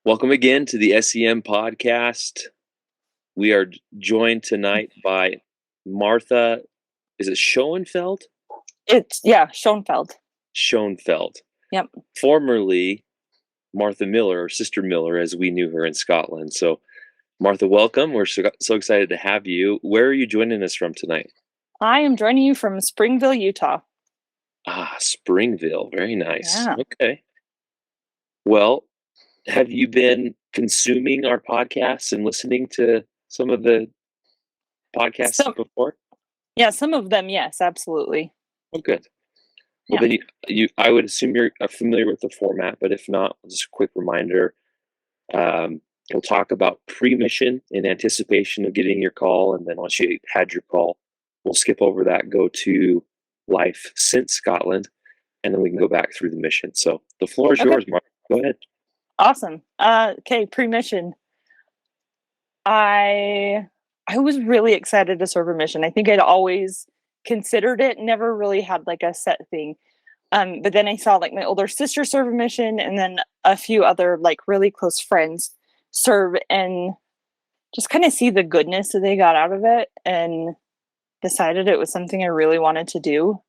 Welcome again to the S.E.M podcast. We are joined tonight by Martha. Is it Schoenfeld? Schoenfeld. Schoenfeld. Yep. Formerly Martha Miller, or Sister Miller, as we knew her in Scotland. So, Martha, welcome. We're so excited to have you. Where are you joining us from tonight? I am joining you from Springville, Utah. Springville. Very nice. Yeah. Okay. Well, have you been consuming our podcasts and listening to some of the podcasts before? Yeah, some of them, yes, absolutely. Oh, good. Well, then I would assume you're familiar with the format, but if not, just a quick reminder. We'll talk about pre-mission in anticipation of getting your call, and then once you had your call, we'll skip over that, go to life since Scotland, and then we can go back through the mission. So the floor is yours, Mark. Go ahead. Awesome. Okay, pre-mission. I was really excited to serve a mission. I think I'd always considered it, never really had like a set thing. But then I saw like my older sister serve a mission, and then a few other like really close friends serve, and just kind of see the goodness that they got out of it, and decided it was something I really wanted to do.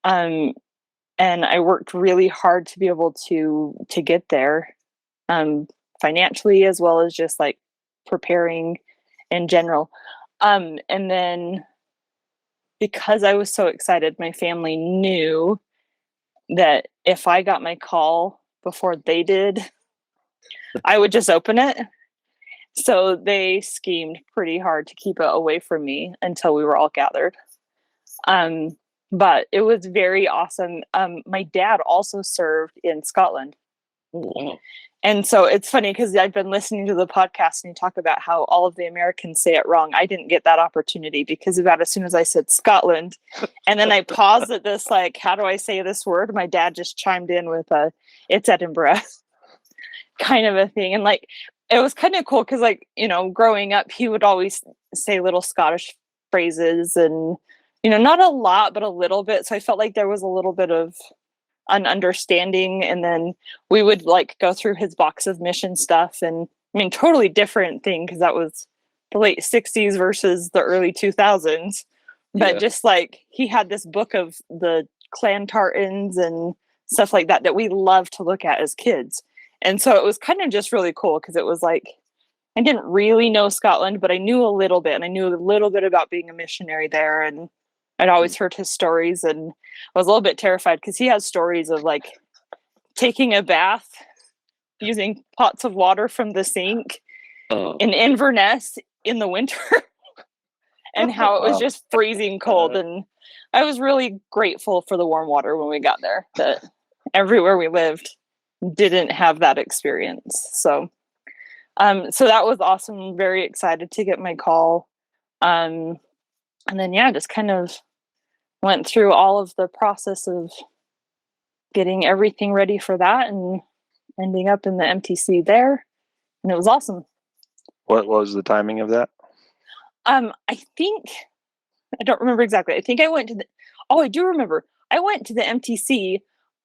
And I worked really hard to be able to get there, financially, as well as just like preparing in general. And then because I was so excited, my family knew that if I got my call before they did, I would just open it. So they schemed pretty hard to keep it away from me until we were all gathered. But it was very awesome. My dad also served in Scotland. Oh, wow. And so it's funny because I've been listening to the podcast and you talk about how all of the Americans say it wrong. I didn't get that opportunity because about as soon as I said Scotland, and then I paused at this, like, how do I say this word? My dad just chimed in with it's Edinburgh kind of a thing. And like, it was kind of cool because like, growing up, he would always say little Scottish phrases and, not a lot, but a little bit. So I felt like there was a little bit of an understanding, and then we would like go through his box of mission stuff, and I mean totally different thing because that was the late 60s versus the early 2000s, but just like he had this book of the clan tartans and stuff like that we loved to look at as kids. And so it was kind of just really cool because it was like I didn't really know Scotland, but I knew a little bit, and I knew a little bit about being a missionary there, and I'd always heard his stories, and I was a little bit terrified because he has stories of like taking a bath using pots of water from the sink in Inverness in the winter and how it was just freezing cold. And I was really grateful for the warm water when we got there, that everywhere we lived didn't have that experience. So that was awesome. Very excited to get my call. And then, just kind of went through all of the process of getting everything ready for that and ending up in the MTC there. And it was awesome. What was the timing of that? I think, I don't remember exactly. I think I went to I do remember. I went to the MTC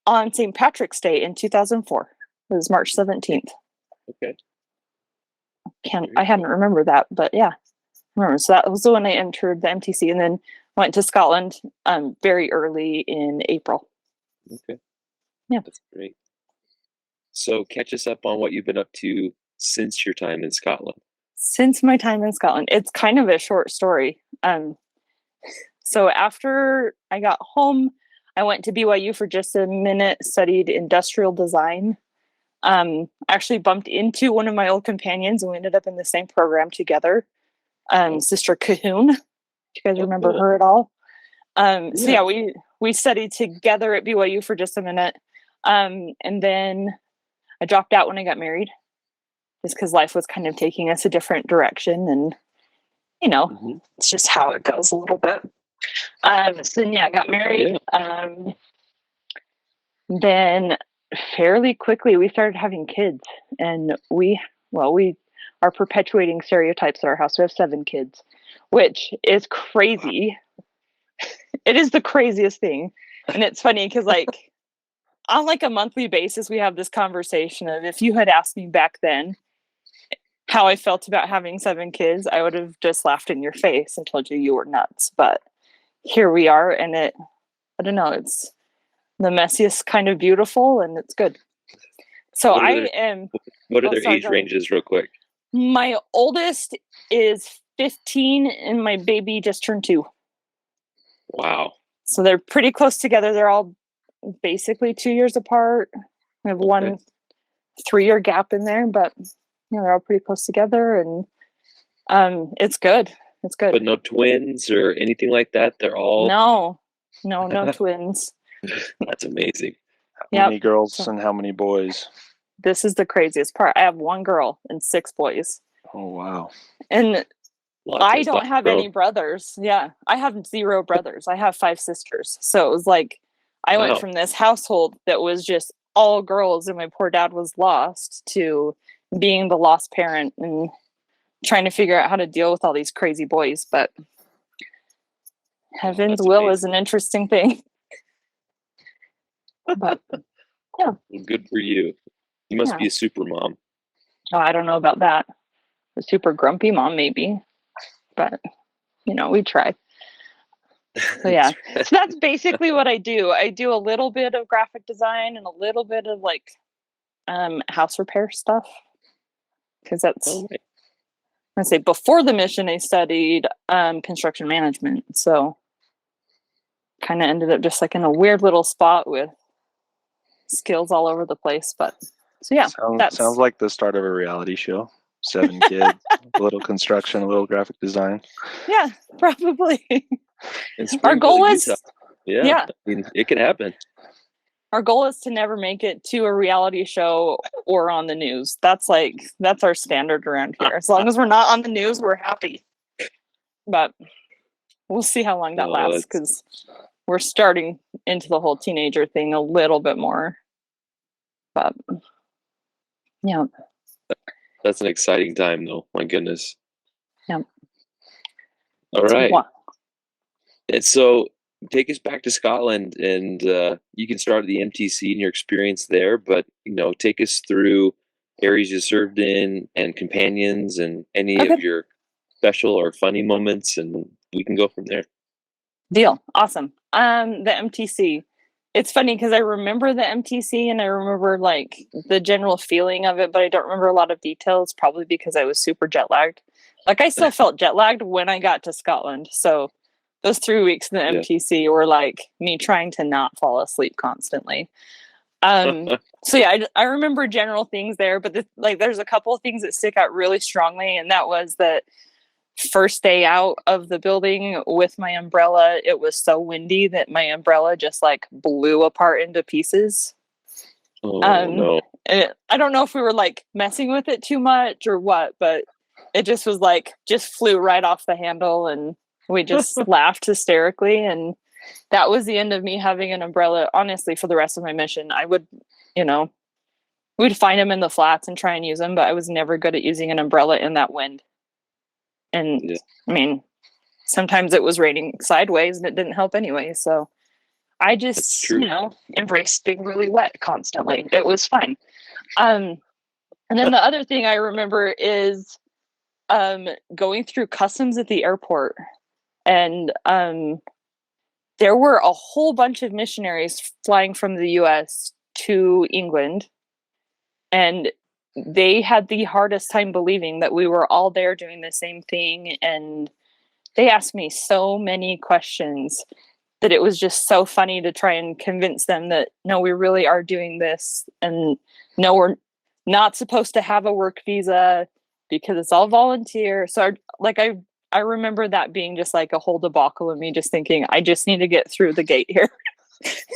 on St. Patrick's Day in 2004. It was March 17th. Okay. I hadn't remembered that, but yeah. Remember, so that was when I entered the MTC, and then went to Scotland very early in April. Okay. Yeah. That's great. So catch us up on what you've been up to since your time in Scotland. Since my time in Scotland, it's kind of a short story. So after I got home, I went to BYU for just a minute, studied industrial design. Actually bumped into one of my old companions, and we ended up in the same program together. Sister Cahoon. Do you guys remember her at all? So we studied together at BYU for just a minute. And then I dropped out when I got married, just because life was kind of taking us a different direction, and it's just how it goes a little bit. So then I got married. Then fairly quickly we started having kids, and we are perpetuating stereotypes at our house. We have 7 kids, which is crazy. It is the craziest thing. And it's funny because like on like a monthly basis, we have this conversation of, if you had asked me back then how I felt about having 7 kids, I would have just laughed in your face and told you were nuts. But here we are, and I don't know, it's the messiest kind of beautiful, and it's good. So What are I their- am. What are Oh, their sorry, age go ahead. ranges, real quick? My oldest is 15, and my baby just turned 2. Wow. So they're pretty close together. They're all basically 2 years apart. We have one 3-year gap in there, but they're all pretty close together, and it's good. It's good. But no twins or anything like that. They're all. No twins. That's amazing. How Yep. many girls So- and how many boys? This is the craziest part. I have 1 girl and 6 boys, Oh, wow. and Lots I of don't have testosterone. any brothers. Yeah, I have 0 brothers. I have 5 sisters. So it was like I went Wow. from this household that was just all girls, and my poor dad was lost, to being the lost parent and trying to figure out how to deal with all these crazy boys. But heaven's That's will amazing. is an interesting thing. But Well, good for you. You must Yeah. be a super mom. I don't know about that. A super grumpy mom, maybe. But, we try. So yeah, so that's basically what I do. I do a little bit of graphic design and a little bit of like house repair stuff, because that's Oh, right. I say before the mission I studied construction management, so kind of ended up just like in a weird little spot with skills all over the place. But so yeah, Sounds like the start of a reality show. 7 kids, a little construction, a little graphic design. yeah, probably. In Our goal Springville, is Utah. Yeah. yeah. I mean, it can happen. Our goal is to never make it to a reality show or on the news. That's our standard around here. As long as we're not on the news, we're happy. But we'll see how long that No, lasts, because we're starting into the whole teenager thing a little bit more. But yeah. That's an exciting time, though. My goodness. Yep. All right. Wow. And so take us back to Scotland, and you can start at the MTC and your experience there, but take us through areas you served in and companions and any Okay. of your special or funny moments, and we can go from there. Deal. Awesome. The MTC. It's funny because I remember the MTC and I remember like the general feeling of it, but I don't remember a lot of details, probably because I was super jet lagged. Like I still felt jet lagged when I got to Scotland. So those 3 weeks in the MTC were like me trying to not fall asleep constantly. So yeah, I remember general things there, but there's a couple of things that stick out really strongly, and that was that first day out of the building with my umbrella, it was so windy that my umbrella just like blew apart into pieces. Oh, no. I don't know if we were like messing with it too much or what, but it just was like just flew right off the handle, and we just laughed hysterically. And that was the end of me having an umbrella. Honestly, for the rest of my mission, I would, we'd find them in the flats and try and use them, but I was never good at using an umbrella in that wind. And Yeah. I mean, sometimes it was raining sideways and it didn't help anyway. So I That's just, true. embraced being really wet constantly. It was fine. And then the other thing I remember is going through customs at the airport. And there were a whole bunch of missionaries flying from the US to England. And they had the hardest time believing that we were all there doing the same thing. And they asked me so many questions that it was just so funny to try and convince them that, no, we really are doing this. And no, we're not supposed to have a work visa because it's all volunteer. So I remember that being just like a whole debacle of me just thinking, I just need to get through the gate here.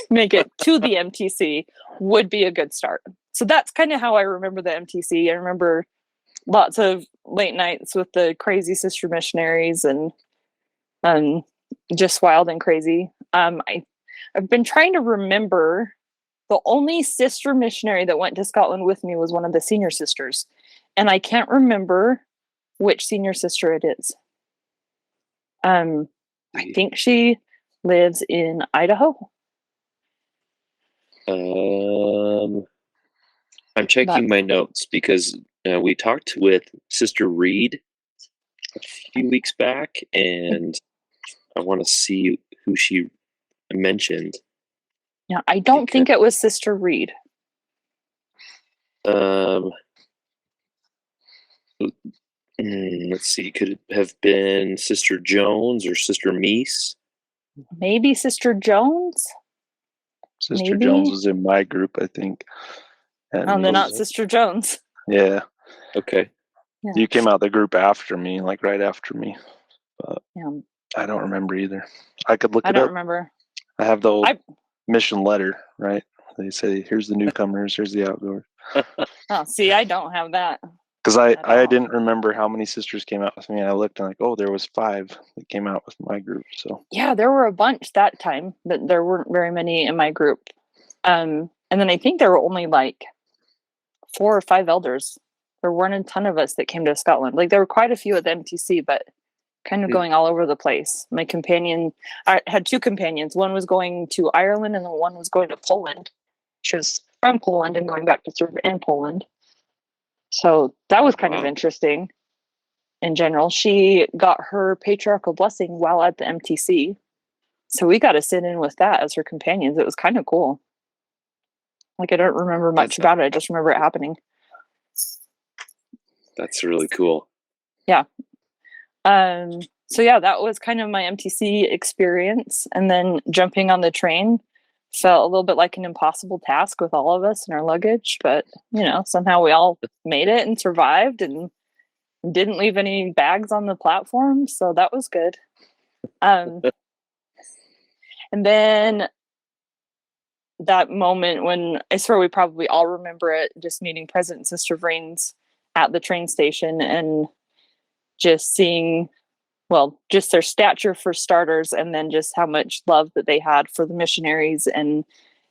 Make it to the MTC would be a good start. So that's kind of how I remember the MTC. I remember lots of late nights with the crazy sister missionaries and just wild and crazy. I've been trying to remember, the only sister missionary that went to Scotland with me was one of the senior sisters, and I can't remember which senior sister it is. I think she lives in Idaho. I'm checking my notes because we talked with Sister Reed a few weeks back, and I want to see who she mentioned. Yeah, I don't think it was Sister Reed. Let's see. Could it have been Sister Jones or Sister Meese? Maybe Sister Jones? Sister Maybe? Jones was in my group, I think. And Oh, they're not Sister Jones. Yeah. Okay. Yeah. You came out the group after me, like right after me. But Yeah. I don't remember either. I could look I it don't up. remember. I have the old mission letter, right? They say, here's the newcomers, here's the outgoers. Oh, see, I don't have that. Because I didn't remember how many sisters came out with me. And I looked and like, oh, there was 5 that came out with my group. So yeah, there were a bunch that time, but there weren't very many in my group. And then I think there were only like 4 or 5 elders. There weren't a ton of us that came to Scotland. Like there were quite a few at the MTC, but kind of going all over the place. My companion, I had 2 companions. One was going to Ireland and the one was going to Poland. She was from Poland and going back to serve in Poland. So that was kind of interesting in general. She got her patriarchal blessing while at the MTC. So we got to sit in with that as her companions. It was kind of cool. Like I don't remember much about it. I just remember it happening. That's really cool. Yeah. So yeah, that was kind of my MTC experience. And then jumping on the train felt a little bit like an impossible task with all of us and our luggage, but somehow we all made it and survived and didn't leave any bags on the platform, so that was good. And then that moment when I swear we probably all remember it, just meeting President and Sister Vriens at the train station and just seeing, well, just their stature for starters, and then just how much love that they had for the missionaries and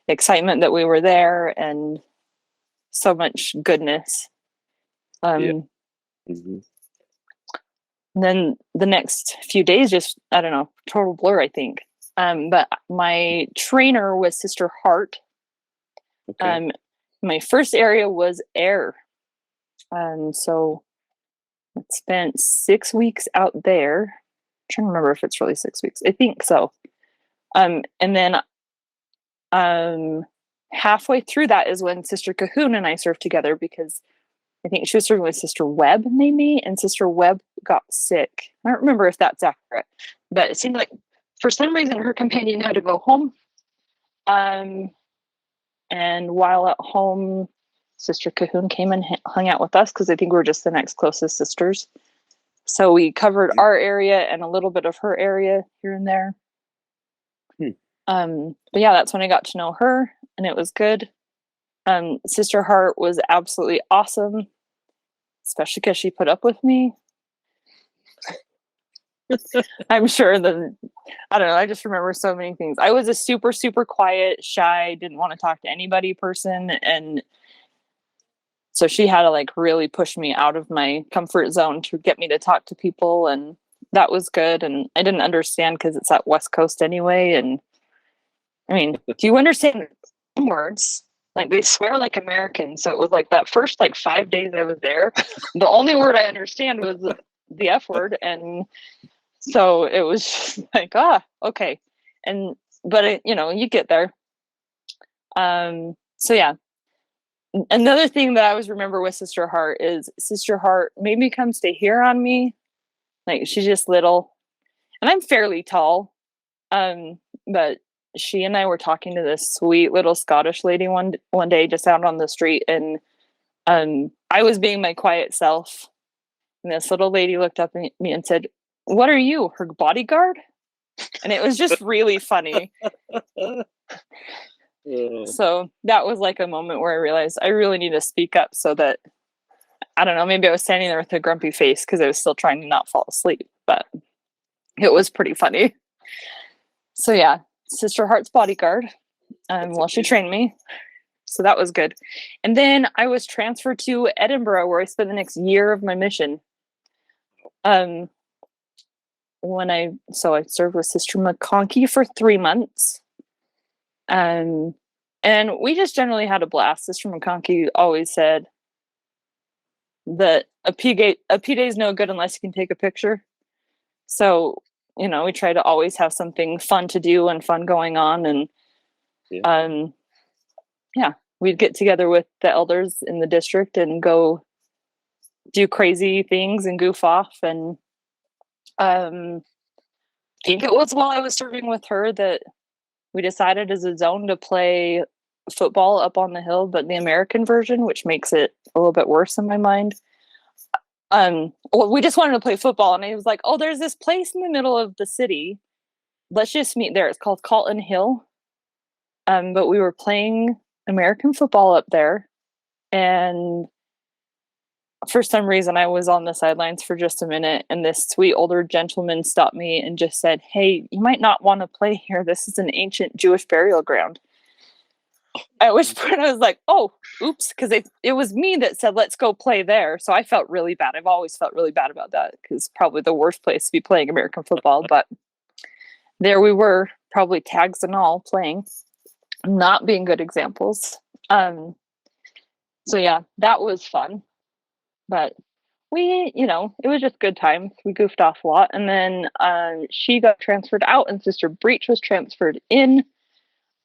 excitement that we were there and so much goodness. And then the next few days, just, I don't know, total blur, I think. But my trainer was Sister Hart. Okay. My first area was air. So I spent 6 weeks out there. I'm trying to remember if it's really 6 weeks. I think so. And then halfway through that is when Sister Cahoon and I served together, because I think she was serving with Sister Webb, maybe, and Sister Webb got sick. I don't remember if that's accurate, but it seemed like for some reason her companion had to go home. And while at home, Sister Cahoon came and hung out with us because I think we were just the next closest sisters. So we covered our area and a little bit of her area here and there. But yeah, that's when I got to know her, and it was good. Sister Hart was absolutely awesome, especially because she put up with me. I'm sure that, I don't know, I just remember so many things. I was a super, super quiet, shy, didn't want to talk to anybody person, and so she had to like really push me out of my comfort zone to get me to talk to people, and that was good. And I didn't understand because it's at West Coast anyway, and I mean, do you understand words? Like they swear like Americans. So it was like that first like 5 days I was there, the only word I understand was the F word, and so it was just like, okay. But you get there. So yeah. Another thing that I always remember with Sister Hart is Sister Hart made me come stay here on me. Like she's just little, and I'm fairly tall. But she and I were talking to this sweet little Scottish lady one day just out on the street, and I was being my quiet self, and this little lady looked up at me and said, "What are you, her bodyguard?" And it was just really funny. So that was like a moment where I realized I really need to speak up, so that, I don't know, maybe I was standing there with a grumpy face because I was still trying to not fall asleep, but it was pretty funny. So yeah, Sister Hart's bodyguard. Well, she trained me, so that was good. And then I was transferred to Edinburgh, where I spent the next year of my mission. I served with Sister McConkey for 3 months. And we just generally had a blast. Sister McConkey always said that a P day is no good unless you can take a picture. So, we try to always have something fun to do and fun going on. And we'd get together with the elders in the district and go do crazy things and goof off. And I think it was while I was serving with her that we decided as a zone to play football up on the hill, but the American version, which makes it a little bit worse in my mind. We just wanted to play football, and I was like, oh, there's this place in the middle of the city. Let's just meet there. It's called Calton Hill. But we were playing American football up there, and for some reason I was on the sidelines for just a minute, and this sweet older gentleman stopped me and just said, hey, you might not want to play here. This is an ancient Jewish burial ground. At which point I was like, oh, oops, because it was me that said, let's go play there. So I felt really bad. I've always felt really bad about that, because probably the worst place to be playing American football. But there we were, probably tags and all, playing, not being good examples. So yeah, that was fun. But we, it was just good times. We goofed off a lot. And then she got transferred out and Sister Breach was transferred in.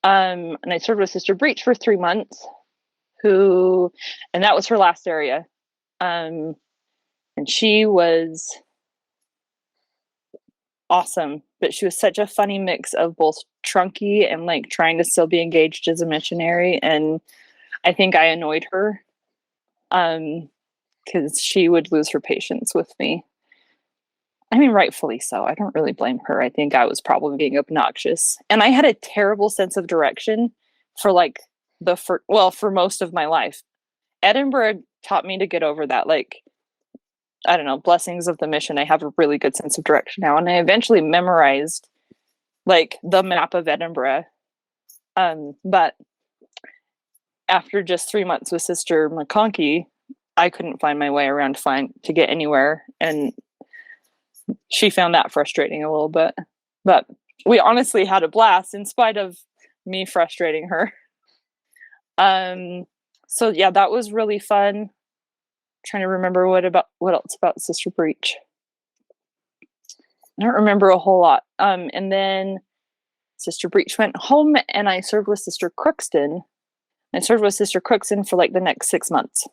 And I served with Sister Breach for 3 months, and that was her last area. And she was awesome, but she was such a funny mix of both trunky and like trying to still be engaged as a missionary. And I think I annoyed her, because she would lose her patience with me. I mean, rightfully so. I don't really blame her. I think I was probably being obnoxious. And I had a terrible sense of direction for for most of my life. Edinburgh taught me to get over that. Like, I don't know, blessings of the mission. I have a really good sense of direction now. And I eventually memorized like the map of Edinburgh. But after just 3 months with Sister McConkey, I couldn't find my way around to get anywhere. And she found that frustrating a little bit, but we honestly had a blast in spite of me frustrating her. So yeah, that was really fun. Trying to remember what else about Sister Breach. I don't remember a whole lot. And then Sister Breach went home and I served with Sister Crookston. I served with Sister Crookston for like the next 6 months.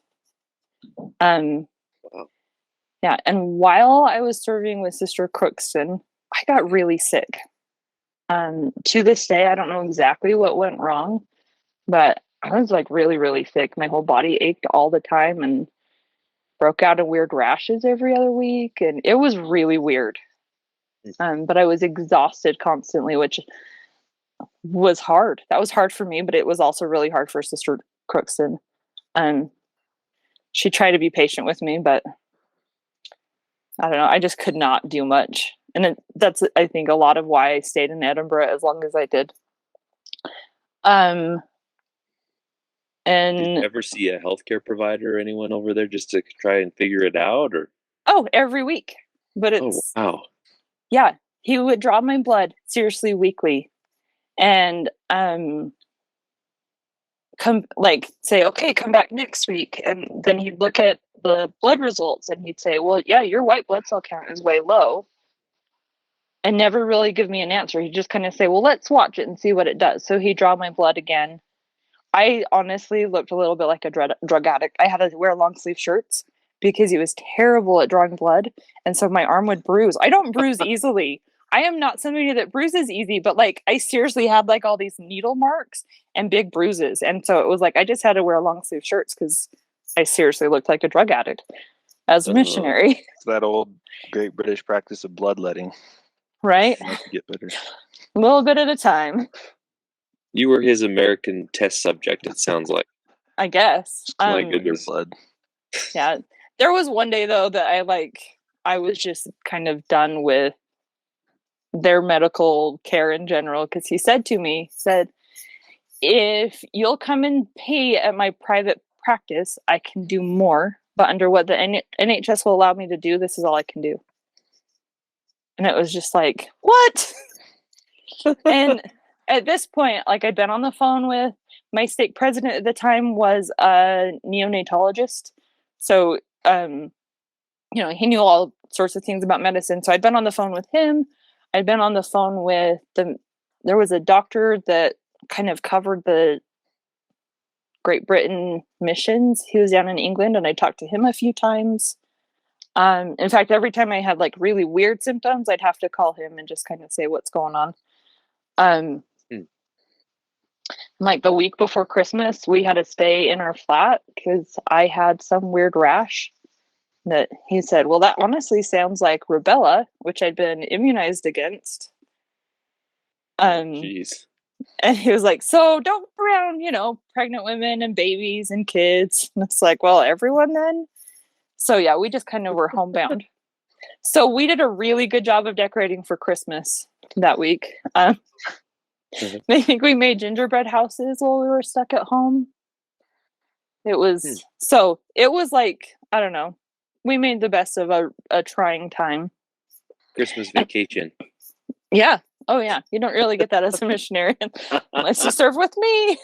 Yeah, and while I was serving with Sister Crookston, I got really sick. To this day, I don't know exactly what went wrong, but I was like really, really sick. My whole body ached all the time and broke out in weird rashes every other week, and it was really weird. But I was exhausted constantly, which was hard. That was hard for me, but it was also really hard for Sister Crookston. She tried to be patient with me, but I don't know. I just could not do much. And that's, I think, a lot of why I stayed in Edinburgh as long as I did. And did you ever see a healthcare provider or anyone over there just to try and figure it out? Or every week. But it's wow. Yeah, he would draw my blood seriously weekly. And say, okay, come back next week. And then he'd look at the blood results and he'd say, well, yeah, your white blood cell count is way low. And never really give me an answer. He'd just kind of say, well, let's watch it and see what it does. So he'd draw my blood again. I honestly looked a little bit like a drug addict. I had to wear long sleeve shirts because he was terrible at drawing blood. And so my arm would bruise. I don't bruise easily. I am not somebody that bruises easy, but like I seriously had like all these needle marks and big bruises. And so it was like I just had to wear long sleeve shirts because I seriously looked like a drug addict as a missionary. It's that old great British practice of bloodletting. Right? Get better. A little bit at a time. You were his American test subject, it sounds like. I guess. My goodness. Blood. Yeah. There was one day though that I was just kind of done with their medical care in general, because he said to me, if you'll come and pay at my private practice, I can do more, but under what the NHS will allow me to do, this is all I can do. And it was just like, what? And at this point, like I'd been on the phone with my stake president at the time was a neonatologist. So, he knew all sorts of things about medicine. So I'd been on the phone with him. I'd been on the phone with there was a doctor that kind of covered the Great Britain missions. He was down in England, and I talked to him a few times. In fact, every time I had like really weird symptoms, I'd have to call him and just kind of say what's going on. Like the week before Christmas, we had to stay in our flat because I had some weird rash that he said, well, that honestly sounds like rubella, which I'd been immunized against. Jeez. And he was like, so don't go around, pregnant women and babies and kids. And it's like, well, everyone then? So yeah, we just kind of were homebound. So we did a really good job of decorating for Christmas that week. I think we made gingerbread houses while we were stuck at home. It was like, I don't know. We made the best of a trying time. Christmas vacation. Yeah. Oh yeah. You don't really get that as a missionary unless you serve with me.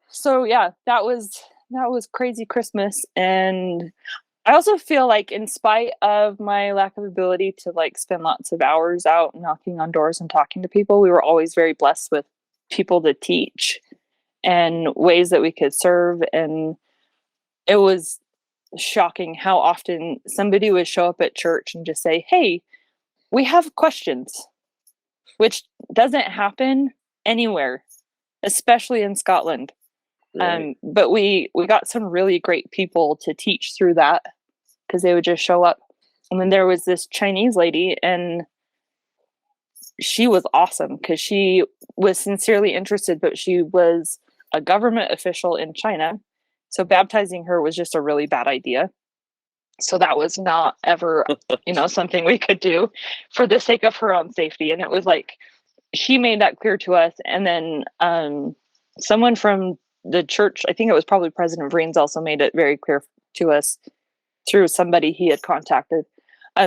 So yeah, that was crazy Christmas. And I also feel like in spite of my lack of ability to like spend lots of hours out knocking on doors and talking to people, we were always very blessed with people to teach and ways that we could serve. And it was shocking how often somebody would show up at church and just say, hey, we have questions, which doesn't happen anywhere, especially in Scotland. Right. But we got some really great people to teach through that because they would just show up. And then there was this Chinese lady, and she was awesome because she was sincerely interested, but she was a government official in China. So baptizing her was just a really bad idea. So that was not ever, something we could do for the sake of her own safety. And it was like, she made that clear to us. And then someone from the church, I think it was probably President Vriens, also made it very clear to us through somebody he had contacted.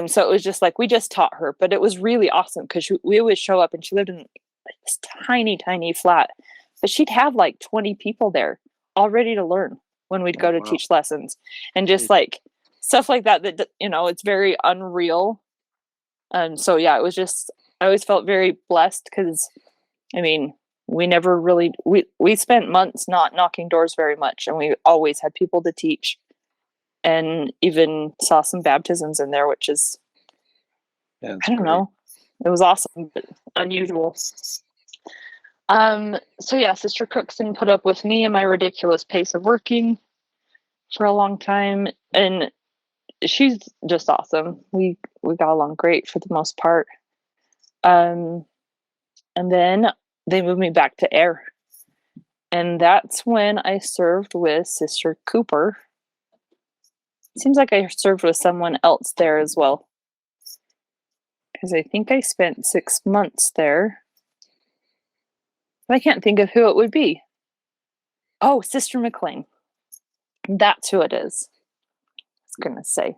So it was just like, we just taught her, but it was really awesome because we would show up, and she lived in this tiny, tiny flat, but she'd have like 20 people there all ready to learn when we'd go to teach lessons, and just like stuff like that, it's very unreal. And so, yeah, it was just, I always felt very blessed because, we never really, we spent months not knocking doors very much, and we always had people to teach, and even saw some baptisms in there, which is, I don't know, it was awesome, but unusual. So yeah, Sister Cookson put up with me and my ridiculous pace of working for a long time, and she's just awesome. We got along great for the most part. And then they moved me back to air, and that's when I served with Sister Cooper. Seems like I served with someone else there as well, because I think I spent 6 months there. But I can't think of who it would be. Oh, Sister McLean. That's who it is. I was gonna say.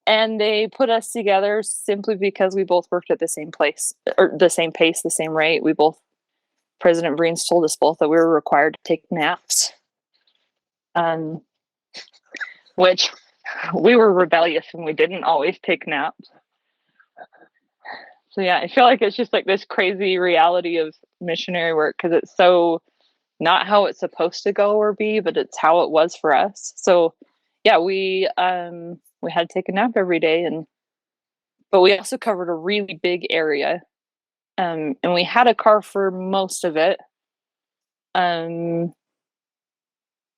And they put us together simply because we both worked at the same place, or the same pace, the same rate. President Vriens told us both that we were required to take naps. Which we were rebellious and we didn't always take naps. So yeah, I feel like it's just like this crazy reality of missionary work because it's so not how it's supposed to go or be, but it's how it was for us. So yeah, we had to take a nap every day, but we also covered a really big area. And we had a car for most of it.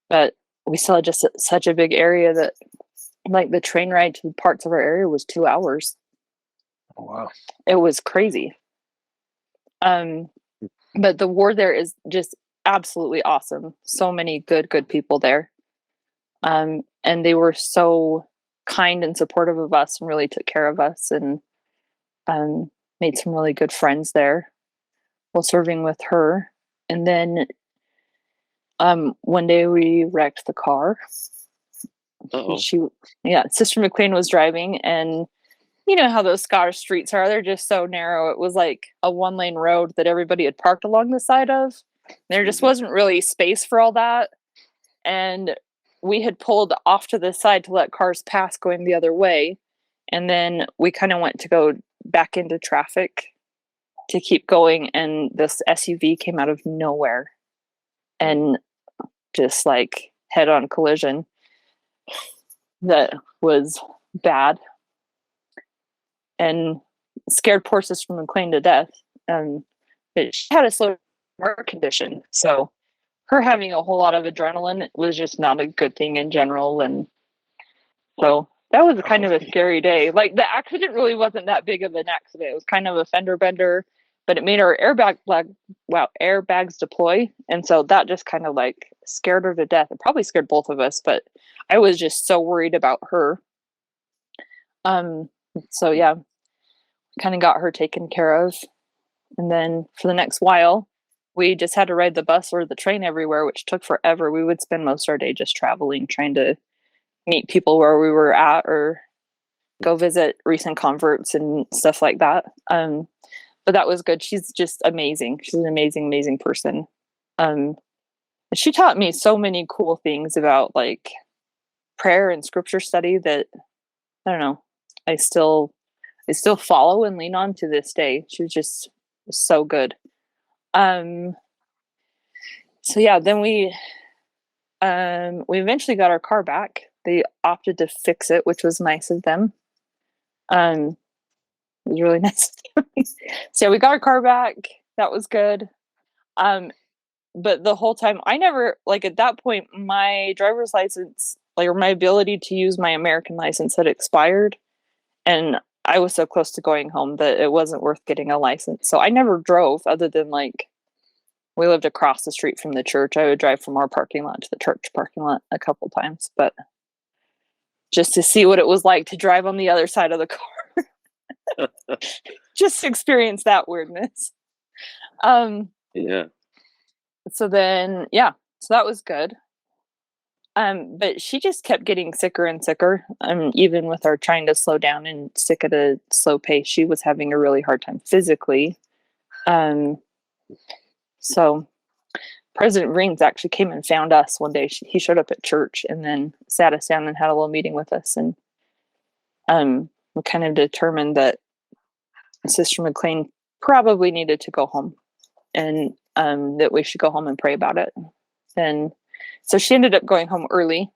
But we still had just such a big area that like the train ride to parts of our area was 2 hours. Oh, wow. It was crazy. But the ward there is just absolutely awesome. So many good people there. And they were so kind and supportive of us and really took care of us, and made some really good friends there while serving with her. And then one day we wrecked the car. Uh-oh. Sister McLean was driving, and you know how those Scottish streets are. They're just so narrow. It was like a 1-lane road that everybody had parked along the side of. There just wasn't really space for all that. And we had pulled off to the side to let cars pass going the other way. And then we kind of went to go back into traffic to keep going. And this SUV came out of nowhere and just like head on collision. That was bad and scared poor Sister McLean to death. But she had a slow heart condition. So her having a whole lot of adrenaline was just not a good thing in general. And so that was kind of a scary day. Like the accident really wasn't that big of an accident. It was kind of a fender bender, but it made our airbags deploy. And so that just kind of like scared her to death. It probably scared both of us, but I was just so worried about her. So yeah, kind of got her taken care of. And then for the next while, we just had to ride the bus or the train everywhere, which took forever. We would spend most of our day just traveling, trying to meet people where we were at or go visit recent converts and stuff like that. But that was good. She's just amazing. She's an amazing, amazing person. She taught me so many cool things about like prayer and scripture study that I don't know. I still follow and lean on to this day. She was just so good. So yeah, then we eventually got our car back. They opted to fix it, which was nice of them. It was really nice. So yeah, we got our car back. That was good. But the whole time I never, like at that point, my driver's license, like or my ability to use my American license had expired. And I was so close to going home that it wasn't worth getting a license. So I never drove other than like, we lived across the street from the church. I would drive from our parking lot to the church parking lot a couple times, but just to see what it was like to drive on the other side of the car. Just experience that weirdness. Yeah. So then, yeah, so that was good. But she just kept getting sicker and sicker. Even with her trying to slow down and stick at a slow pace, she was having a really hard time physically. So President Vriens actually came and found us one day. He showed up at church and then sat us down and had a little meeting with us. And we kind of determined that Sister McLean probably needed to go home and that we should go home and pray about it. And so she ended up going home early.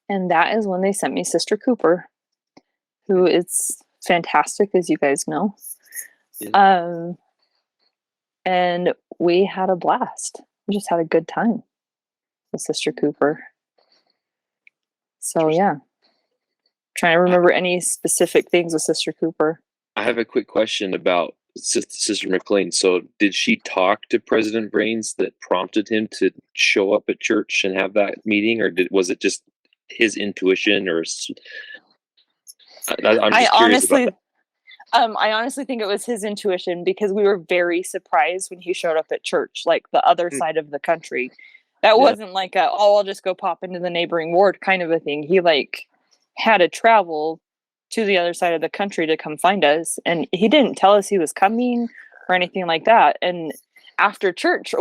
And that is when they sent me Sister Cooper, who is fantastic, as you guys know. Yeah. And we had a blast. We just had a good time with Sister Cooper. So yeah. Trying to remember any specific things with Sister Cooper. I have a quick question about Sister McLean. So did she talk to President Vriens that prompted him to show up at church and have that meeting, or was it just his intuition? Or I'm just curious about that. I honestly think it was his intuition, because we were very surprised when he showed up at church, like the other side of the country. That wasn't like I'll just go pop into the neighboring ward kind of a thing. He like had to travel to the other side of the country to come find us, and he didn't tell us he was coming or anything like that. And after church,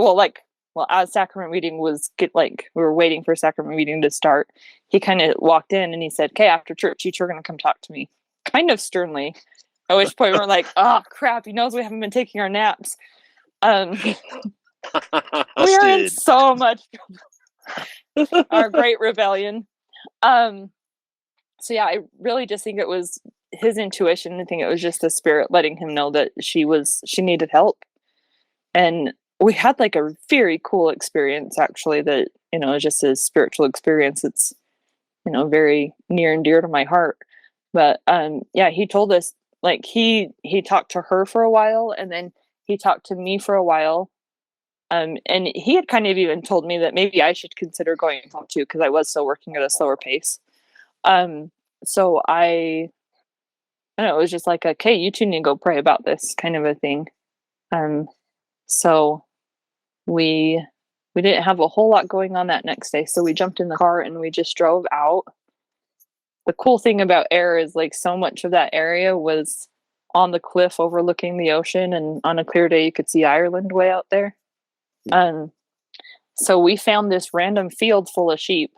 as sacrament meeting we were waiting for sacrament meeting to start, he kind of walked in and he said, "Okay, after church, you two are going to come talk to me," kind of sternly. At which point we're like, "Oh crap, he knows we haven't been taking our naps." We are in so much trouble. Our great rebellion. So yeah, I really just think it was his intuition. I think it was just the Spirit letting him know that she needed help. And we had like a very cool experience, actually, that, just a spiritual experience. It's, very near and dear to my heart. But yeah, he told us, like, he talked to her for a while, and then he talked to me for a while. And he had kind of even told me that maybe I should consider going home too, because I was still working at a slower pace. So I don't know, it was just like, okay, you two need to go pray about this kind of a thing. So we didn't have a whole lot going on that next day. So we jumped in the car and we just drove out. the cool thing about Ayr is like so much of that area was on the cliff overlooking the ocean, and on a clear day you could see Ireland way out there. So we found this random field full of sheep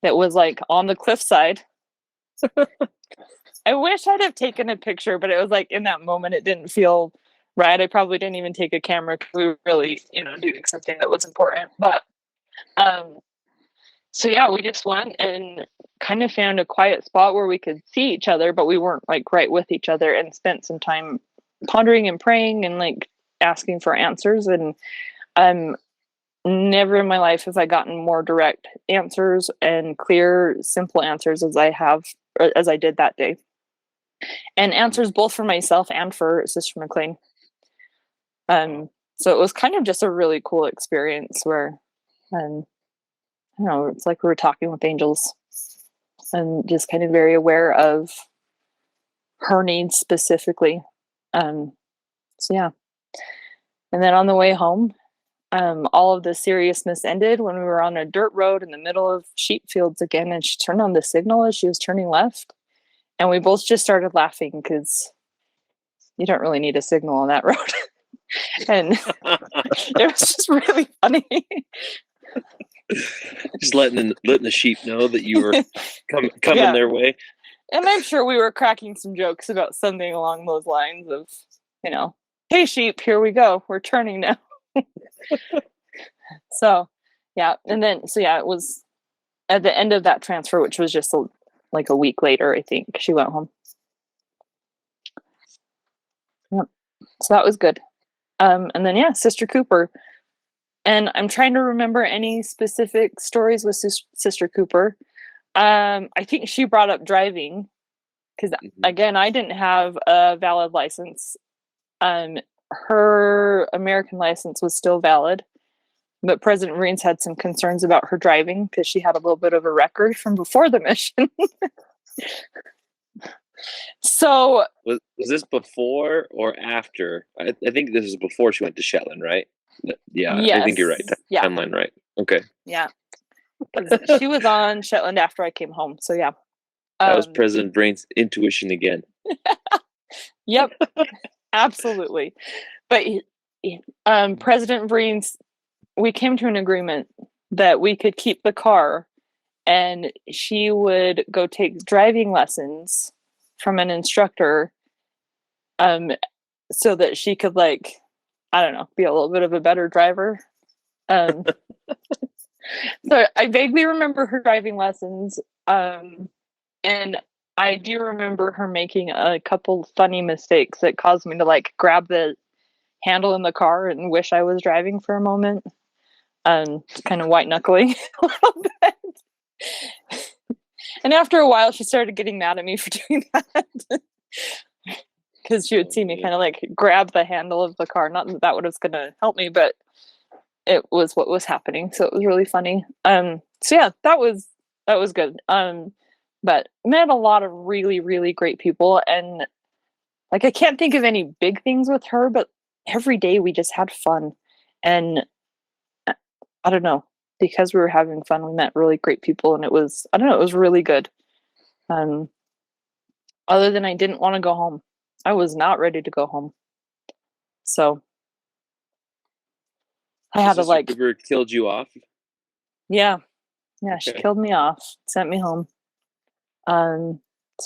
that was like on the cliffside. I wish I'd have taken a picture, but it was like in that moment it didn't feel right. I probably didn't even take a camera because we were really, doing something that was important. But so yeah, we just went and kind of found a quiet spot where we could see each other, but we weren't like right with each other, and spent some time pondering and praying and like asking for answers. And never in my life have I gotten more direct answers and clear, simple answers as I did that day. And answers both for myself and for Sister McLean. So it was kind of just a really cool experience where, it's like we were talking with angels, and just kind of very aware of her needs specifically. So yeah. And then on the way home, all of the seriousness ended when we were on a dirt road in the middle of sheep fields again, and she turned on the signal as she was turning left. And we both just started laughing because you don't really need a signal on that road. And it was just really funny. Just letting the sheep know that you were coming their way. And I'm sure we were cracking some jokes about something along those lines of, hey sheep, here we go. We're turning now. So, yeah. And then, it was at the end of that transfer, which was just like a week later, I think she went home. Yep. So that was good. And then, Sister Cooper. And I'm trying to remember any specific stories with Sister Cooper. I think she brought up driving because, again, I didn't have a valid license. Her American license was still valid, but President Vriens had some concerns about her driving because she had a little bit of a record from before the mission. So was this before or after? I think this is before she went to Shetland, right? Yeah, yes. I think you're right. Timeline right. Okay. Yeah. She was on Shetland after I came home. So yeah. That was President Vriens' intuition again. Yep. Absolutely. But President Vriens, we came to an agreement that we could keep the car and she would go take driving lessons from an instructor so that she could be a little bit of a better driver. So I vaguely remember her driving lessons, and I do remember her making a couple funny mistakes that caused me to grab the handle in the car and wish I was driving for a moment. Kind of white knuckling a little bit. And after a while, she started getting mad at me for doing that. Because she would see me kind of grab the handle of the car. Not that was going to help me, but it was what was happening. So it was really funny. So yeah, that was good. But met a lot of really, really great people. And I can't think of any big things with her, but every day we just had fun. And I don't know, because we were having fun, we met really great people, and it was really good. Other than I didn't want to go home. I was not ready to go home. So I had to Cooper killed you off? Yeah. Yeah, okay. She killed me off, sent me home. So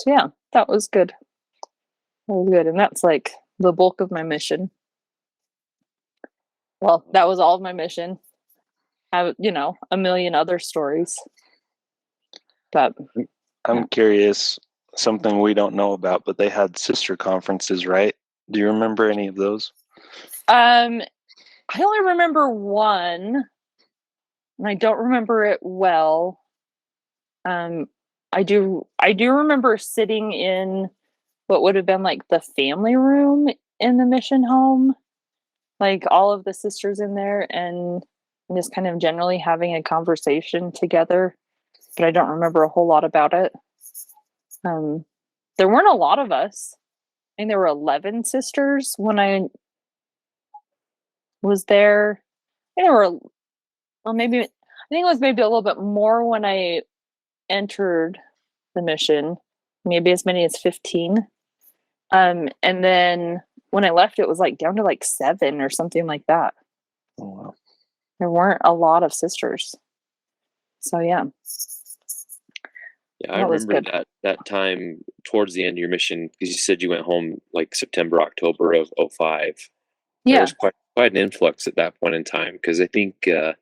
yeah, that was good. That was good. And that's the bulk of my mission. Well, that was all of my mission. I have, a million other stories. But I'm curious, something we don't know about, but they had sister conferences, right? Do you remember any of those? I only remember one, and I don't remember it well. I do remember sitting in what would have been the family room in the mission home, all of the sisters in there, and just kind of generally having a conversation together, but I don't remember a whole lot about it. There weren't a lot of us. I think there were 11 sisters when I was there. I think it was maybe a little bit more when I entered the mission, maybe as many as 15. And then when I left, it was like down to like 7 or something like that. Oh, wow. There weren't a lot of sisters. So yeah. Yeah, I That was remember good. that time towards the end of your mission, because you said you went home like September, October of 05. There Yeah. was quite an influx at that point in time, because I think I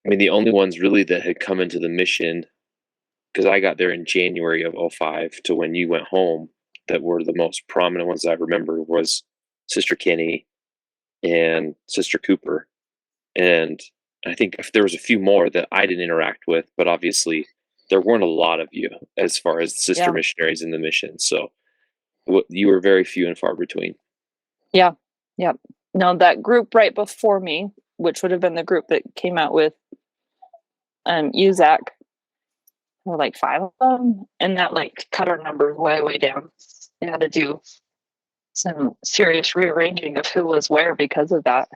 mean the only ones really that had come into the mission, because I got there in January of 05 to when you went home, that were the most prominent ones I remember was Sister Kenny and Sister Cooper. And I think if there was a few more that I didn't interact with, but obviously there weren't a lot of you as far as sister missionaries in the mission. So you were very few and far between. Yeah. Yep. No, that group right before me, which would have been the group that came out with you, Zack, there were like 5 of them, and that like cut our numbers way, way down. They had to do some serious rearranging of who was where because of that.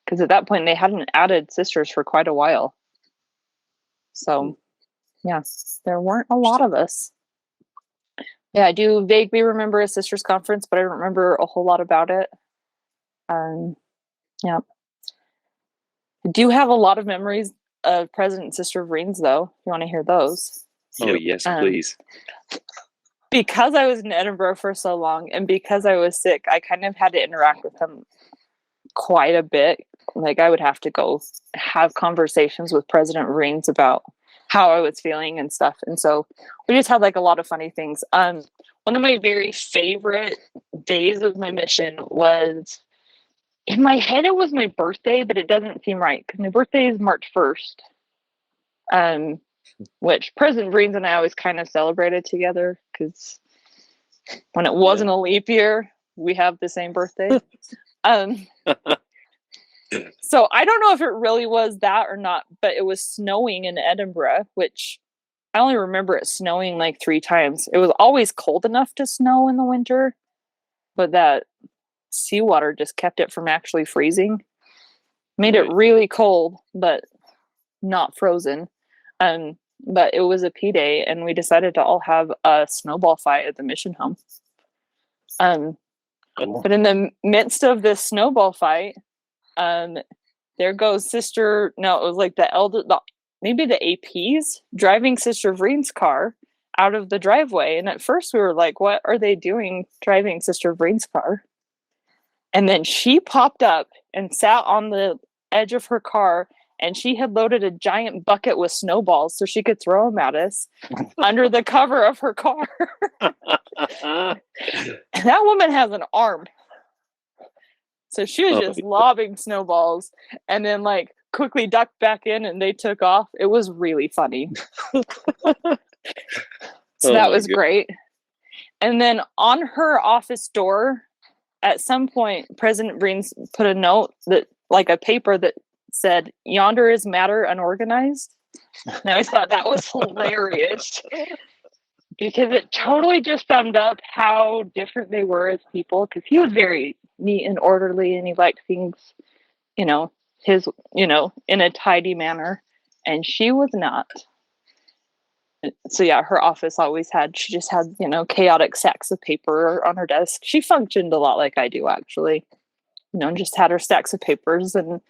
Because at that point they hadn't added sisters for quite a while. So yeah, there weren't a lot of us. Yeah, I do vaguely remember a sisters conference, but I don't remember a whole lot about it. Yeah. I do have a lot of memories of President and Sister Vriens, though. If you want to hear those. Oh, yes, please. Because I was in Edinburgh for so long, and because I was sick, I kind of had to interact with them quite a bit. Like, I would have to go have conversations with President Vriens about how I was feeling and stuff. And so we just had like a lot of funny things. One of my very favorite days of my mission was, in my head it was my birthday, but it doesn't seem right because my birthday is March 1st. Which President Vriens and I always kind of celebrated together because when it wasn't a leap year, we have the same birthday. So I don't know if it really was that or not, but it was snowing in Edinburgh, which I only remember it snowing like 3 times. It was always cold enough to snow in the winter, but that seawater just kept it from actually freezing. Made it really cold, but not frozen. But it was a P-Day, and we decided to all have a snowball fight at the mission home. But in the midst of this snowball fight, there goes Sister. No, it was like maybe the APs driving Sister Vriens' car out of the driveway. And at first we were like, what are they doing driving Sister Vriens' car? And then she popped up and sat on the edge of her car, and she had loaded a giant bucket with snowballs so she could throw them at us under the cover of her car. And that woman has an arm. So she was just lobbing snowballs and then like quickly ducked back in, and they took off. It was really funny. So that was great. And then on her office door, at some point, President Vriens put a note that, like a paper that said, "Yonder is matter unorganized." And I always thought that was hilarious because it totally just summed up how different they were as people. Because he was very neat and orderly, and he liked things, in a tidy manner, and she was not. So yeah, her office she just had, chaotic stacks of paper on her desk. She functioned a lot like I do, actually. Just had her stacks of papers and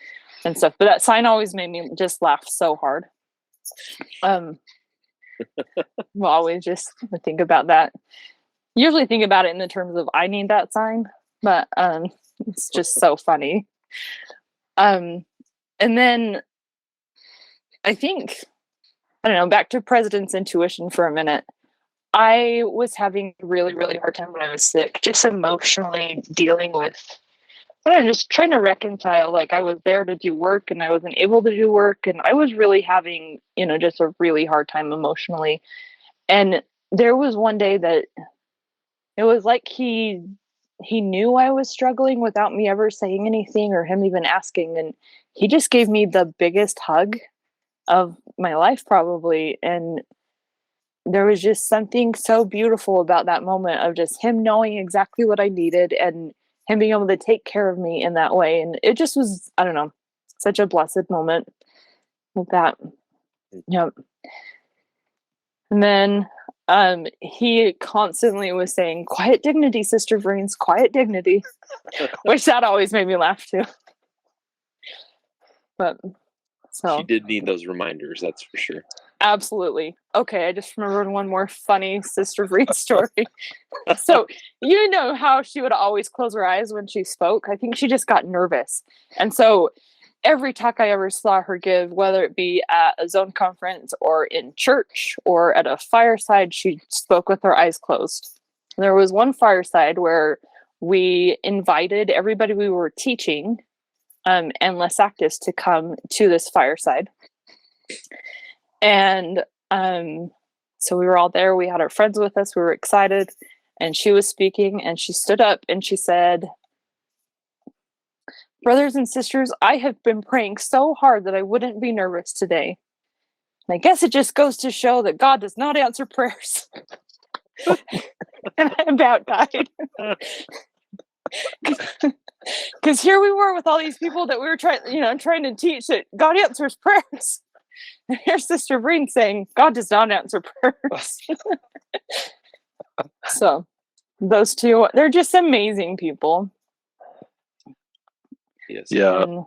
stuff. But that sign always made me just laugh so hard. Well, always just think about that. Usually think about it in the terms of I need that sign, but it's just so funny. And then I think, I don't know, back to President's intuition for a minute. I was having a really, really hard time when I was sick, just emotionally dealing with, just trying to reconcile, like I was there to do work and I wasn't able to do work. And I was really having, just a really hard time emotionally. And there was one day that it was like he knew I was struggling without me ever saying anything or him even asking. And he just gave me the biggest hug of my life, probably. And there was just something so beautiful about that moment of just him knowing exactly what I needed and him being able to take care of me in that way. And it just was, I don't know, such a blessed moment with that. Yep. And then he constantly was saying, "Quiet dignity, Sister Vriens, quiet dignity," which that always made me laugh too. But so She did need those reminders, that's for sure. absolutely. Okay, I just remembered one more funny Sister Vriens story. So you know how she would always close her eyes when she spoke? I think she just got nervous. And so every talk I ever saw her give, whether it be at a zone conference or in church or at a fireside, she spoke with her eyes closed. And there was one fireside where we invited everybody we were teaching and less actives to come to this fireside. And so we were all there. We had our friends with us. We were excited. And she was speaking and she stood up and she said, "Brothers and sisters, I have been praying so hard that I wouldn't be nervous today. And I guess it just goes to show that God does not answer prayers." And I about died. Because here we were with all these people that we were trying to teach that God answers prayers. And here's Sister Vriens saying, "God does not answer prayers." So those two, they're just amazing people. Yes. Yeah.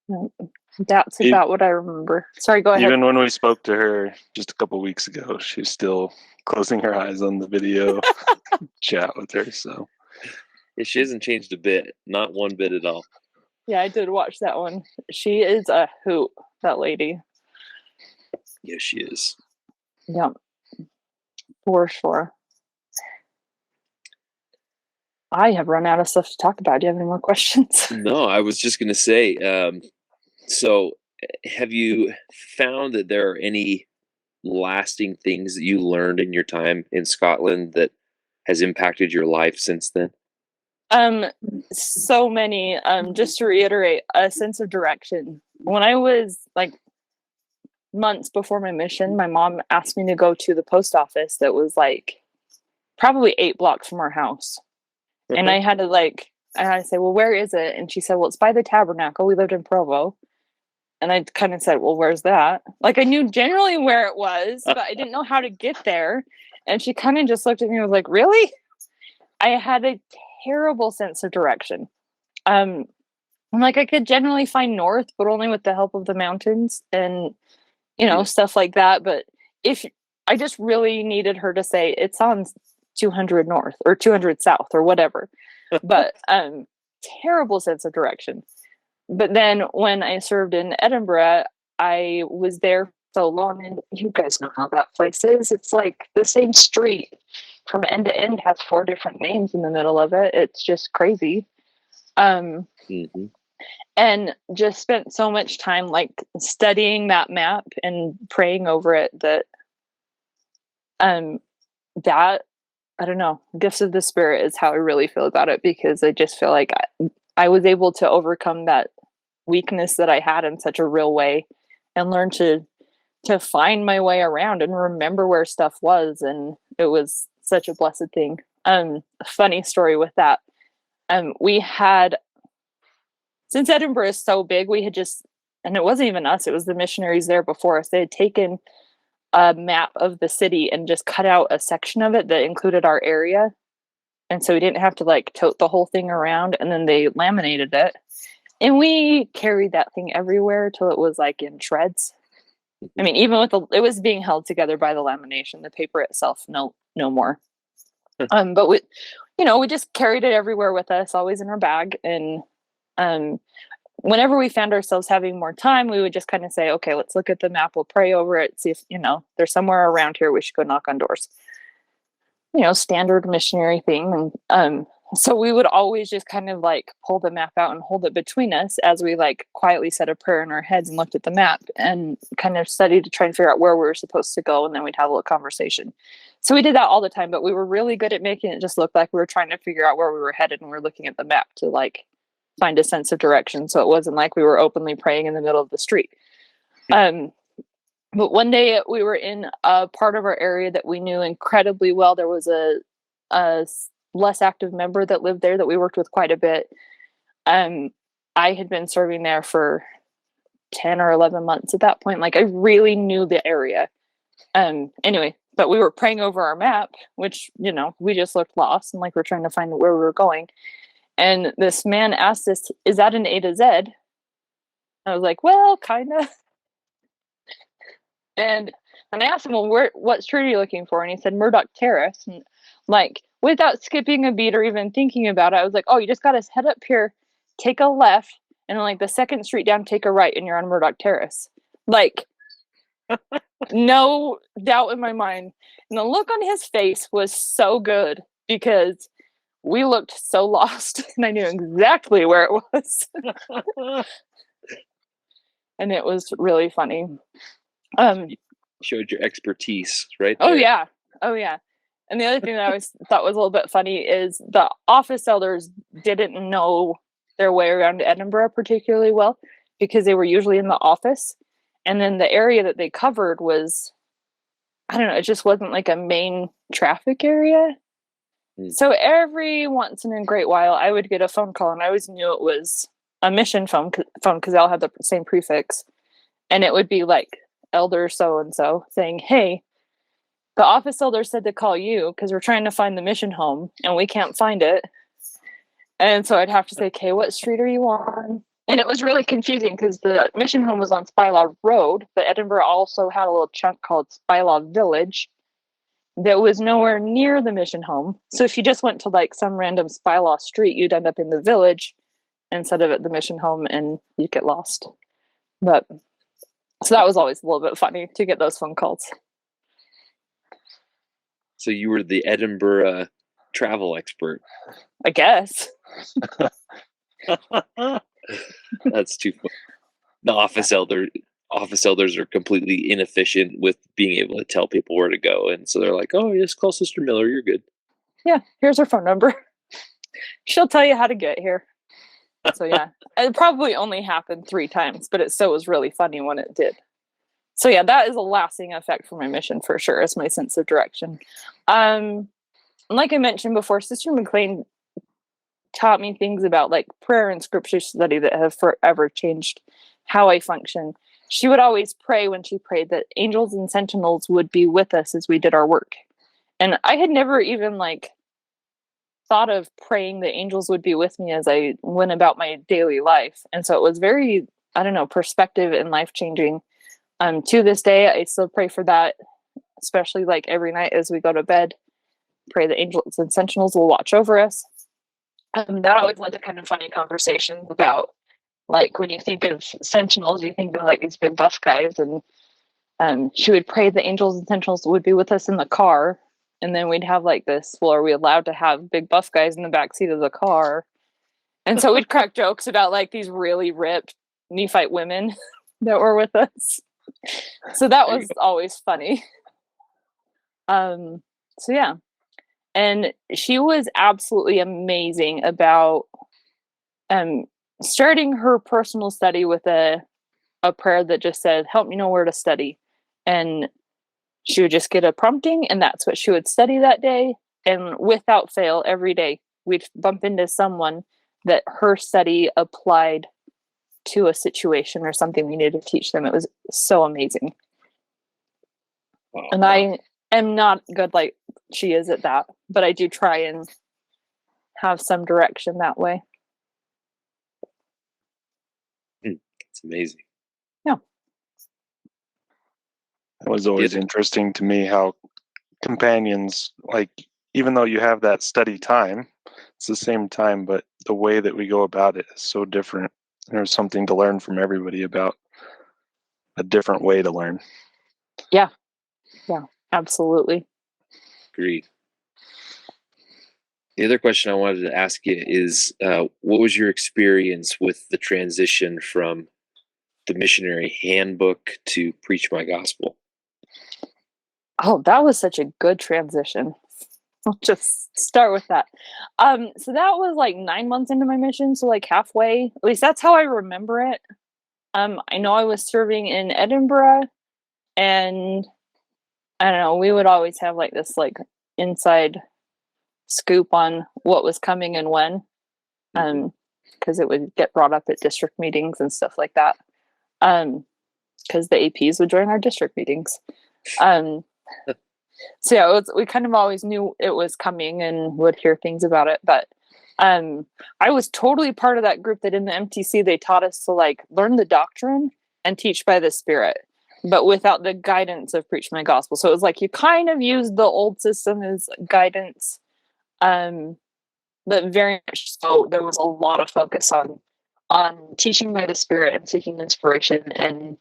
And that's about what I remember. Sorry, go ahead. Even when we spoke to her just a couple weeks ago, she's still closing her eyes on the video chat with her. So Yeah, she hasn't changed a bit, not one bit at all. Yeah, I did watch that one. She is a hoot, that lady. Yeah, she is. Yeah, for sure. I have run out of stuff to talk about. Do you have any more questions? No, I was just going to say, so have you found that there are any lasting things that you learned in your time in Scotland that has impacted your life since then? So many. Just to reiterate, a sense of direction. When I was like months before my mission, my mom asked me to go to the post office that was like probably 8 blocks from our house. And I had to say, "Well, where is it?" And she said, "Well, it's by the Tabernacle." We lived in Provo. And I kind of said, "Well, where's that?" Like I knew generally where it was, but I didn't know how to get there. And she kind of just looked at me and was like, "Really?" I had a terrible sense of direction. Like I could generally find north, but only with the help of the mountains and stuff like that. But if I just really needed her to say it's on 200 north or 200 south or whatever, but terrible sense of direction. But then when I served in Edinburgh, I was there so long, and you guys know how that place is. It's like the same street from end to end has 4 different names in the middle of it. It's just crazy. And just spent so much time like studying that map and praying over it that I don't know, gifts of the Spirit is how I really feel about it, because I just feel like I was able to overcome that weakness that I had in such a real way and learn to find my way around and remember where stuff was. And it was such a blessed thing. Funny story with that. We had, since Edinburgh is so big, we had just, and it wasn't even us, it was the missionaries there before us. They had taken a map of the city and just cut out a section of it that included our area. And so we didn't have to like tote the whole thing around, and then they laminated it. And we carried that thing everywhere till it was like in shreds. I mean, even with it was being held together by the lamination, the paper itself, no more. But we just carried it everywhere with us, always in our bag. And whenever we found ourselves having more time, we would just kind of say, "Okay, let's look at the map. We'll pray over it. See if there's somewhere around here we should go knock on doors." Standard missionary thing. And so we would always just kind of like pull the map out and hold it between us as we like quietly said a prayer in our heads and looked at the map and kind of studied to try and figure out where we were supposed to go. And then we'd have a little conversation. So we did that all the time, but we were really good at making it just look like we were trying to figure out where we were headed, and we were looking at the map to like find a sense of direction. So it wasn't like we were openly praying in the middle of the street. But one day we were in a part of our area that we knew incredibly well. There was a less active member that lived there that we worked with quite a bit. I had been serving there for 10 or 11 months at that point. Like I really knew the area. Anyway, but we were praying over our map, which, we just looked lost and like we're trying to find where we were going. And this man asked us, "Is that an A to Z?" I was like, "Well, kind of." And I asked him, "Well, what street are you looking for?" And he said, "Murdoch Terrace." And like, without skipping a beat or even thinking about it, I was like, "Oh, you just got to head up here, take a left, and then like the second street down, take a right, and you're on Murdoch Terrace." Like, no doubt in my mind. And the look on his face was so good because we looked so lost and I knew exactly where it was. And it was really funny. Showed your expertise right Oh there. yeah. And the other thing that I always thought was a little bit funny is the office elders didn't know their way around Edinburgh particularly well because they were usually in the office. And then the area that they covered was, I don't know, it just wasn't like a main traffic area. So every once in a great while, I would get a phone call, and I always knew it was a mission phone because they all had the same prefix. And it would be like elder so-and-so saying, "Hey, the office elder said to call you because we're trying to find the mission home and we can't find it." And so I'd have to say, "Okay, what street are you on?" And it was really confusing because the mission home was on Spylaw Road, but Edinburgh also had a little chunk called Spylaw Village that was nowhere near the mission home. So if you just went to like some random Spylaw street, you'd end up in the village instead of at the mission home and you'd get lost. But so that was always a little bit funny to get those phone calls. So you were the Edinburgh travel expert. I guess. That's too funny. The office elders are completely inefficient with being able to tell people where to go, and so they're like, "Oh, just call Sister Miller, you're good." Yeah, here's her phone number. She'll tell you how to get here. So yeah, it probably only happened 3 times, but it still was really funny when it did. So yeah, that is a lasting effect for my mission for sure. It's my sense of direction. Like I mentioned before, Sister McLean taught me things about like prayer and scripture study that have forever changed how I function. She would always pray when she prayed that angels and sentinels would be with us as we did our work. And I had never even like thought of praying that angels would be with me as I went about my daily life. And so it was very, I don't know, perspective and life changing. To this day, I still pray for that, especially like every night as we go to bed. Pray that angels and sentinels will watch over us. That always led to kind of funny conversations about, like, when you think of sentinels, you think of like these big buff guys, and she would pray the angels and sentinels would be with us in the car, and then we'd have like this, well, are we allowed to have big buff guys in the back seat of the car? And so we'd crack jokes about like these really ripped Nephite women that were with us. So that was always funny. So yeah. And she was absolutely amazing about starting her personal study with a prayer that just said, "Help me know where to study." And she would just get a prompting, and that's what she would study that day. And without fail, every day, we'd bump into someone that her study applied to a situation or something we needed to teach them. It was so amazing. And I am not good like she is at that, but I do try and have some direction that way. It's amazing. Yeah. It was always interesting to me how companions, like, even though you have that study time, it's the same time, but the way that we go about it is so different. There's something to learn from everybody about a different way to learn. Yeah, absolutely. Agreed. The other question I wanted to ask you is, what was your experience with the transition from the missionary handbook to Preach My Gospel? Oh, that was such a good transition. I'll just start with that. So that was like 9 months into my mission, so like halfway. At least that's how I remember it. I know I was serving in Edinburgh, and I don't know, we would always have like this like inside scoop on what was coming and when, because it would get brought up at district meetings and stuff like that. Because the APs would join our district meetings. Um, so yeah, we kind of always knew it was coming and would hear things about it. But I was totally part of that group that in the MTC they taught us to like learn the doctrine and teach by the Spirit, but without the guidance of preach my gospel. So it was like you kind of used the old system as guidance, but very much so there was a lot of focus on teaching by the Spirit and seeking inspiration, and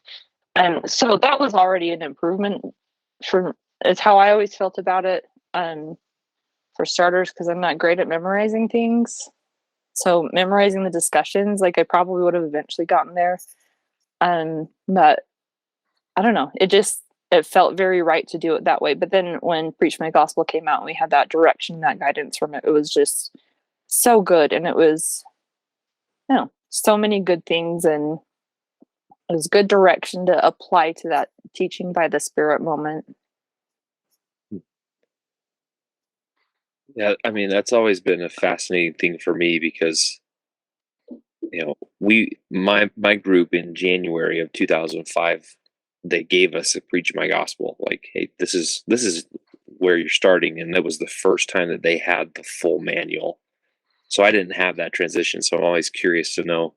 so that was already an improvement. For It's how I always felt about it. For starters, because I'm not great at memorizing things. So memorizing the discussions, like I probably would have eventually gotten there. But I don't know. It felt very right to do it that way. But then when Preach My Gospel came out and we had that direction, that guidance from it, it was just so good. And it was, so many good things, and it was good direction to apply to that teaching by the Spirit moment. Yeah, I mean, that's always been a fascinating thing for me because, my group in January of 2005, they gave us a Preach My Gospel. Like, hey, this is where you're starting. And that was the first time that they had the full manual. So I didn't have that transition. So I'm always curious to know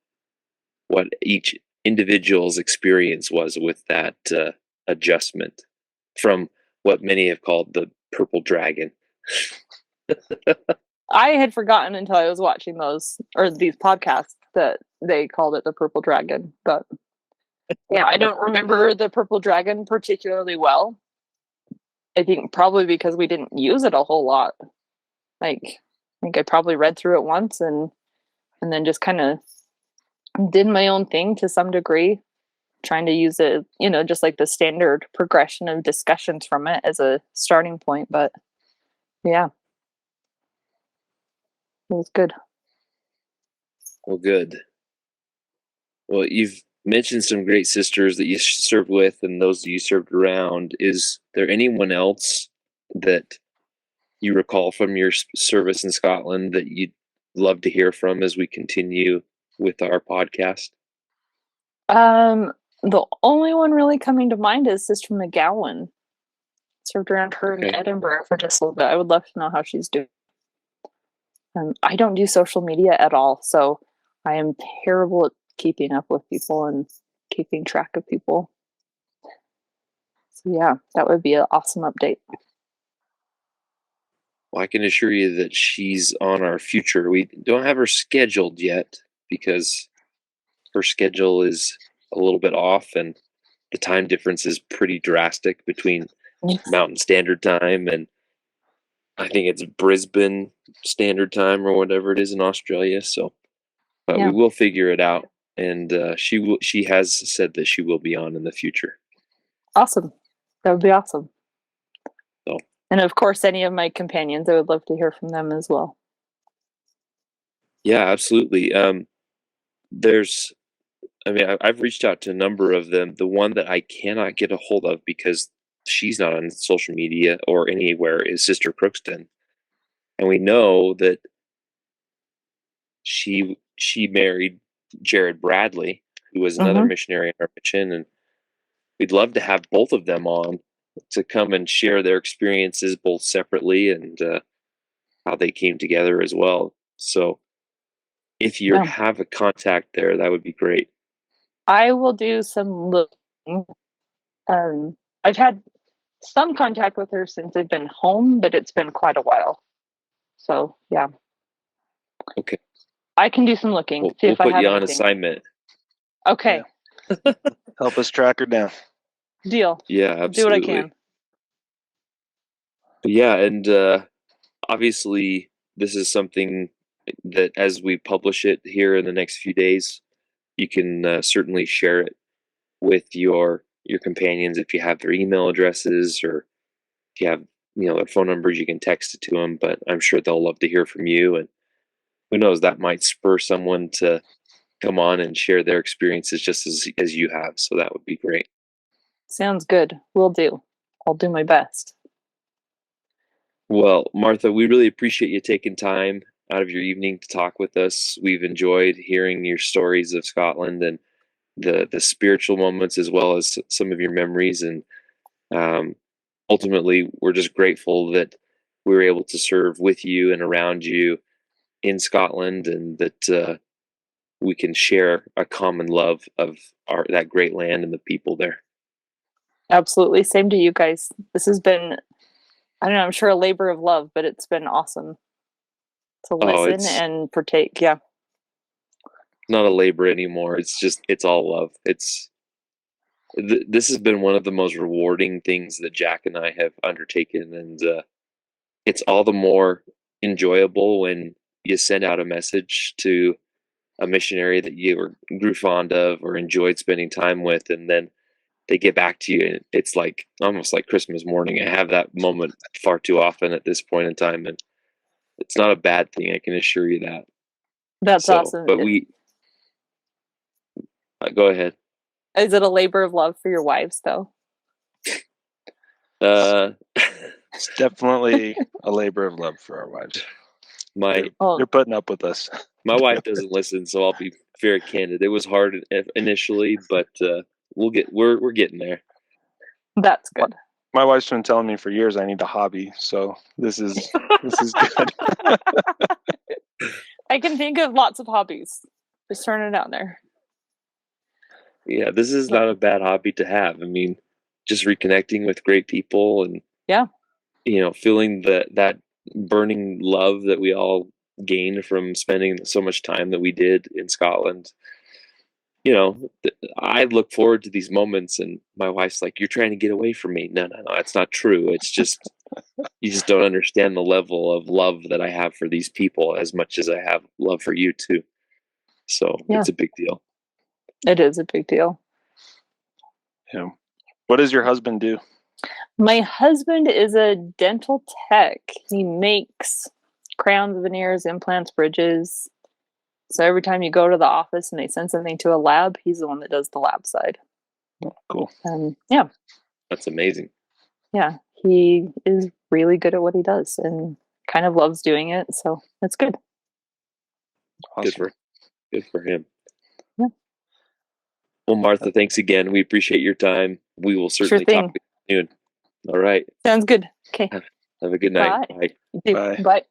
what each individual's experience was with that adjustment from what many have called the purple dragon. I had forgotten until I was watching these podcasts that they called it the Purple Dragon. But yeah, I don't remember the Purple Dragon particularly well. I think probably because we didn't use it a whole lot. Like, I think I probably read through it once and then just kind of did my own thing to some degree, trying to use it, just like the standard progression of discussions from it as a starting point. But yeah, it was good. Well, good. Well, you've mentioned some great sisters that you served with and those that you served around. Is there anyone else that you recall from your service in Scotland that you'd love to hear from as we continue with our podcast? The only one really coming to mind is Sister McGowan. Served around her in Edinburgh for just a little bit. I would love to know how she's doing. I don't do social media at all, so I am terrible at keeping up with people and keeping track of people. So yeah, that would be an awesome update. Well, I can assure you that she's on our future. We don't have her scheduled yet because her schedule is a little bit off and the time difference is pretty drastic between Mountain Standard Time and I think it's Brisbane Standard Time or whatever it is in Australia. So, but we will figure it out. And she has said that she will be on in the future. Awesome. That would be awesome. So, and of course, any of my companions, I would love to hear from them as well. Yeah, absolutely. I've reached out to a number of them. The one that I cannot get a hold of because she's not on social media or anywhere is Sister Crookston. And we know that she married Jared Bradley, who was another missionary in our mission. And we'd love to have both of them on to come and share their experiences both separately and how they came together as well. So if you have a contact there, that would be great. I will do some looking. I've had some contact with her since I've been home, but it's been quite a while. So yeah. Okay. I can do some looking. We'll put you on assignment. Okay. Yeah. Help us track her down. Deal. Yeah, absolutely. Do what I can. Yeah, and obviously this is something that as we publish it here in the next few days, you can certainly share it with your companions if you have their email addresses or if you have their phone numbers, you can text it to them. But I'm sure they'll love to hear from you, and who knows, that might spur someone to come on and share their experiences just as you have. So that would be great. Sounds good. Will do. I'll do my best. Well, Martha, we really appreciate you taking time out of your evening to talk with us. We've enjoyed hearing your stories of Scotland and the spiritual moments as well as some of your memories. And Ultimately, we're just grateful that we were able to serve with you and around you in Scotland, and that we can share a common love of that great land and the people there. Absolutely. Same to you guys. This has been, I don't know, I'm sure a labor of love, but it's been awesome to listen it's and partake. Yeah. not a labor anymore. It's all love. This has been one of the most rewarding things that Jack and I have undertaken, and it's all the more enjoyable when you send out a message to a missionary that you grew fond of or enjoyed spending time with, and then they get back to you, and it's like almost like Christmas morning. I have that moment far too often at this point in time, and it's not a bad thing. I can assure you that. That's awesome. But go ahead. Is it a labor of love for your wives, though? It's definitely a labor of love for our wives. They're putting up with us. My wife doesn't listen, so I'll be very candid. It was hard initially, but we're getting there. That's good. My wife's been telling me for years I need a hobby, so this is good. I can think of lots of hobbies. Just turn it out there. Yeah, this is not a bad hobby to have. I mean, just reconnecting with great people and feeling that burning love that we all gained from spending so much time that we did in Scotland. I look forward to these moments, and my wife's like, "You're trying to get away from me." No, that's not true. It's just you just don't understand the level of love that I have for these people as much as I have love for you too. So it's a big deal. It is a big deal. Yeah. What does your husband do? My husband is a dental tech. He makes crowns, veneers, implants, bridges. So every time you go to the office and they send something to a lab, he's the one that does the lab side. Oh, cool. Yeah. That's amazing. Yeah. He is really good at what he does and kind of loves doing it. So that's good. Awesome. Good for him. Yeah. Well, Martha, thanks again. We appreciate your time. We will certainly talk soon. All right. Sounds good. Okay. Have a good night. Bye. Bye.